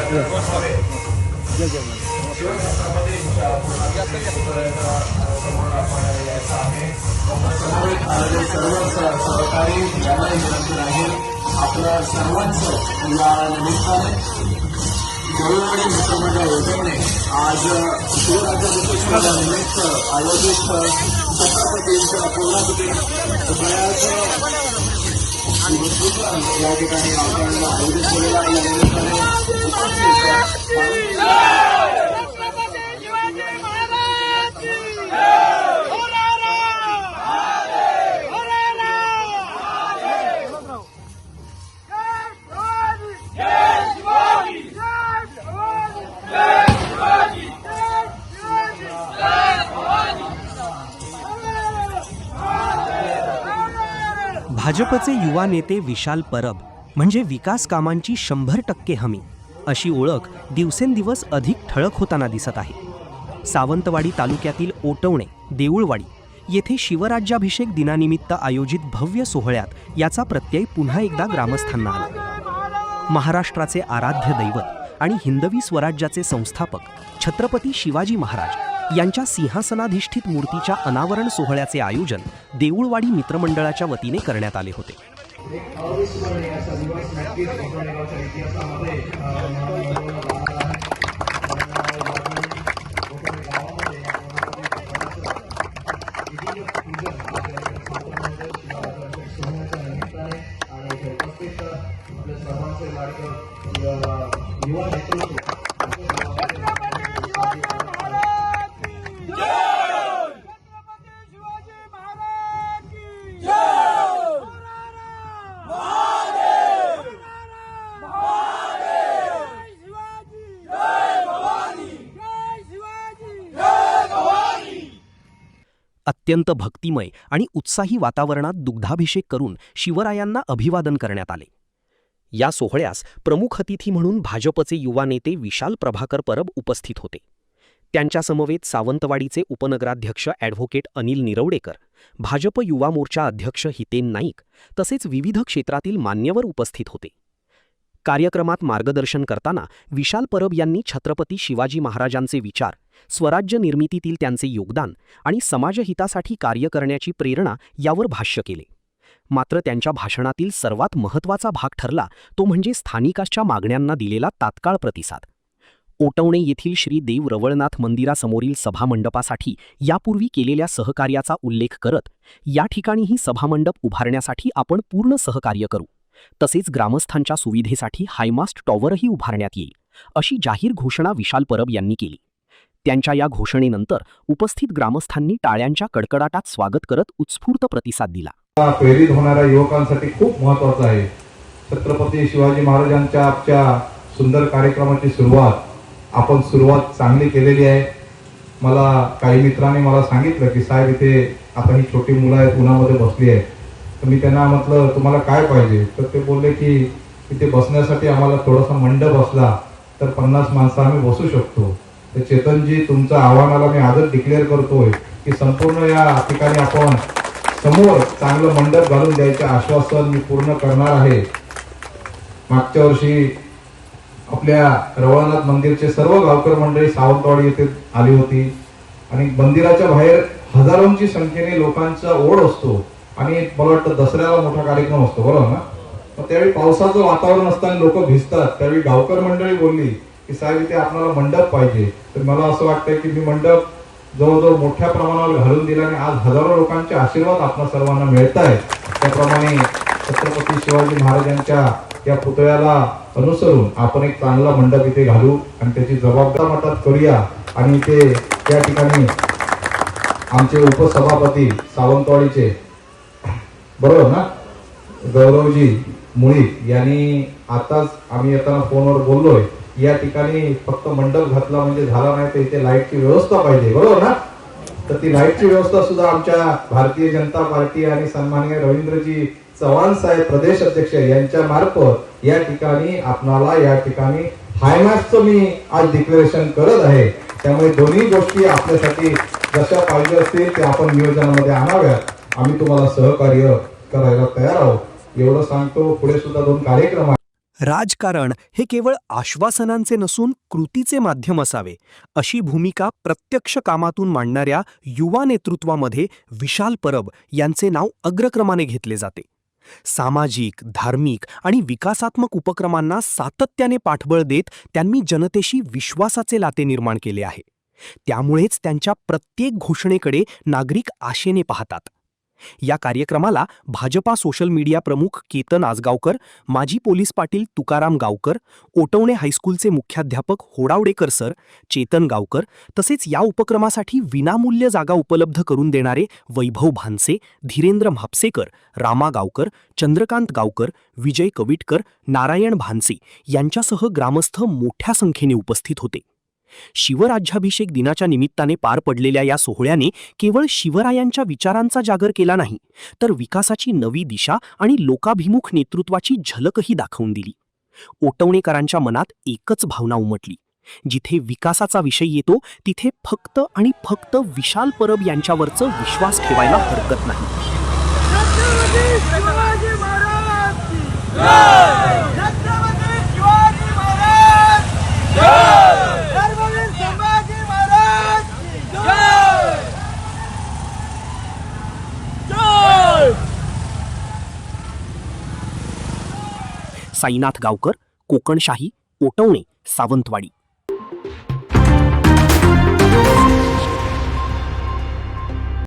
सहकारी यालाही विनंती राहील आपल्या सर्वांचं या निमित्ताने देऊळवाडी मित्रमंडळ उजवणे आज शिवराज्याभिषेकानिमित्त आयोजित छत्रपतींच्या पूर्णाकृती पुतळ्याचं या ठिकाणी आपण आयोजित केलेला या निमित्ताने भाजपचे युवा नेते विशाल परब म्हणजे विकास कामांची 100% हमी अशी ओळख दिवसेंदिवस अधिक ठळक होताना दिसत आहे. सावंतवाडी तालुक्यातील ओटवणे, देऊळवाडी येथे शिवराज्याभिषेक दिनानिमित्त आयोजित भव्य सोहळ्यात याचा प्रत्यय पुन्हा एकदा ग्रामस्थांना आला. महाराष्ट्राचे आराध्य दैवत आणि हिंदवी स्वराज्याचे संस्थापक छत्रपती शिवाजी महाराज यांच्या सिंहासनाधिष्ठित मूर्तीच्या अनावरण सोहळ्याचे आयोजन देऊळवाडी मित्रमंडळाच्या वतीने करण्यात आले होते. अत्यंत भक्तिमय आणि उत्साही वातावरणात दुग्धाभिषेक करून शिवरायांना अभिवादन करण्यात आले. या सोहळ्यास प्रमुख अतिथी म्हणून भाजपचे युवा नेते विशाल प्रभाकर परब उपस्थित होते. त्यांच्या समवेत सावंतवाडीचे उपनगराध्यक्ष ॲडव्होकेट अनिल निरवडेकर, भाजप युवा मोर्चा अध्यक्ष हितेन नाईक तसेच विविध क्षेत्रातील मान्यवर उपस्थित होते. कार्यक्रमात मार्गदर्शन करताना विशाल परब यांनी छत्रपती शिवाजी महाराजांचे विचार, स्वराज्य निर्मितीतील त्यांचे योगदान आणि समाजहितासाठी कार्य करण्याची प्रेरणा यावर भाष्य केले. मात्र त्यांच्या भाषणातील सर्वात महत्त्वाचा भाग ठरला तो म्हणजे स्थानिकांच्या मागण्यांना दिलेला तात्काळ प्रतिसाद. ओटवणे येथील श्री देव रवळनाथ मंदिरासमोरील सभामंडपासाठी यापूर्वी केलेल्या सहकार्याचा उल्लेख करत या ठिकाणीही सभामंडप उभारण्यासाठी आपण पूर्ण सहकार्य करू, तसेच ग्रामस्थांच्या सुविधेसाठी हायमास्ट टॉवरही उभारण्यात येईल अशी जाहीर घोषणा विशाल परब यांनी केली. त्यांच्या या घोषणेनंतर उपस्थित ग्रामस्थांनी टाळ्यांच्या कडकडाटात स्वागत करत उत्स्फूर्त प्रतिसाद दिला. प्रेरित होणाऱ्या युवकांसाठी खूप महत्त्वाचं आहे. छत्रपती शिवाजी महाराजांच्या आजच्या सुंदर कार्यक्रमाची सुरुवात चांगली केलेली आहे. मला काही मित्रांनी मला सांगितलं की साहेब इथे आता ही छोटी मुलं आहेत, उन्हामध्ये बसली आहेत. तर मी त्यांना म्हटलं तुम्हाला काय पाहिजे, तर ते बोलले की इथे बसण्यासाठी आम्हाला थोडासा मंडप असला तर 50 माणसं आम्ही बसू शकतो. तर चेतनजी, तुमच्या आव्हानाला मी आजच डिक्लेअर करतोय की संपूर्ण या ठिकाणी आपण समोर चांगलं मंडप घालून द्यायचे आश्वासन मी पूर्ण करणार आहे. मागच्या वर्षी आपल्या रवळनाथ मंदिरचे सर्व गावकर मंडळी सावंतवाडी येथे आली होती आणि मंदिराच्या बाहेर हजारोंची संख्येने लोकांचा ओढ असतो आणि मला वाटतं दसऱ्याला मोठा कार्यक्रम असतो, बरोबर ना. मग त्यावेळी पावसाचं वातावरण असताना लोक भिजतात. त्यावेळी गावकर मंडळी बोलली की साहेब इथे आपल्याला मंडप पाहिजे. तर मला असं वाटतंय की मी मंडप जवळजवळ मोठ्या प्रमाणावर घालून दिला आणि आज हजारो लोकांचे आशीर्वाद आपल्या सर्वांना मिळत आहेत. त्याप्रमाणे छत्रपती शिवाजी महाराजांच्या या पुतळ्याला अनुसरून आपण एक चांगला मंडप इथे घालू आणि त्याची जबाबदार मठात करूया. आणि ते या ठिकाणी आमचे उपसभापती सावंतवाडीचे, बरोबर ना, गौरवजी मुळी यांनी आताच आम्ही येताना फोनवर बोललोय, या ठिकाणी फक्त मंडप घातला म्हणजे झाला नाही, तर इथे लाईटची व्यवस्था पाहिजे, बरोबर ना. तर ती लाईटची व्यवस्था सुद्धा आमच्या भारतीय जनता पार्टी आणि सन्माननीय रवींद्रजी चव्हाण साहेब प्रदेश अध्यक्ष यांच्या मार्फत या ठिकाणी आपणाला या ठिकाणी हायमॅक्सचं मी आज डिक्लेरेशन करत आहे. त्यामुळे दोन्ही गोष्टी आपल्यासाठी जशा पाहिजे असतील ते आपण नियोजनामध्ये आणाव्यात. आम्ही तुम्हाला सहकार्य करायला तयार आहोत एवढं सांगतो. पुढे सुद्धा 2 कार्यक्रम राजकारण हे केवळ आश्वासनांचे नसून कृतीचे माध्यम असावे अशी भूमिका प्रत्यक्ष कामातून मांडणाऱ्या युवा नेतृत्वामध्ये विशाल परब यांचे नाव अग्रक्रमाने घेतले जाते. सामाजिक, धार्मिक आणि विकासात्मक उपक्रमांना सातत्याने पाठबळ देत त्यांनी जनतेशी विश्वासाचे नाते निर्माण केले आहे. त्यामुळेच त्यांच्या प्रत्येक घोषणेकडे नागरिक आशेने पाहतात. या कार्यक्रमाला भाजपा सोशल मीडिया प्रमुख केतन आजगावकर, माजी पोलीस पाटील तुकाराम गावकर, ओटवणे हायस्कूलचे मुख्याध्यापक होडावडेकर सर, चेतन गावकर तसेच या उपक्रमासाठी विनामूल्य जागा उपलब्ध करून देणारे वैभव भानसे, धीरेंद्र म्हापसेकर, रामा गावकर, चंद्रकांत गावकर, विजय कविटकर, नारायण भानसे यांच्यासह ग्रामस्थ मोठ्या संख्येने उपस्थित होते. शिवराज्याभिषेक दिनाच्या निमित्ताने पार पडलेल्या या सोहळ्याने केवळ शिवरायांच्या विचारांचा जागर केला नाही, तर विकासाची नवी दिशा आणि लोकाभिमुख नेतृत्वाची झलकही दाखवून दिली. ओटवणेकरांच्या मनात एकच भावना उमटली. जिथे विकासाचा विषय येतो तिथे फक्त आणि फक्त विशाल परब यांच्यावरचं विश्वास ठेवायला हरकत नाही. छत्रपती शिवाजी महाराज की जय! छत्रपती शिवाजी महाराज की जय! धर्मवीर संभाजी महाराज की जय! जय! साईनाथ गावकर, कोकणशाही, ओटवणे, सावंतवाडी.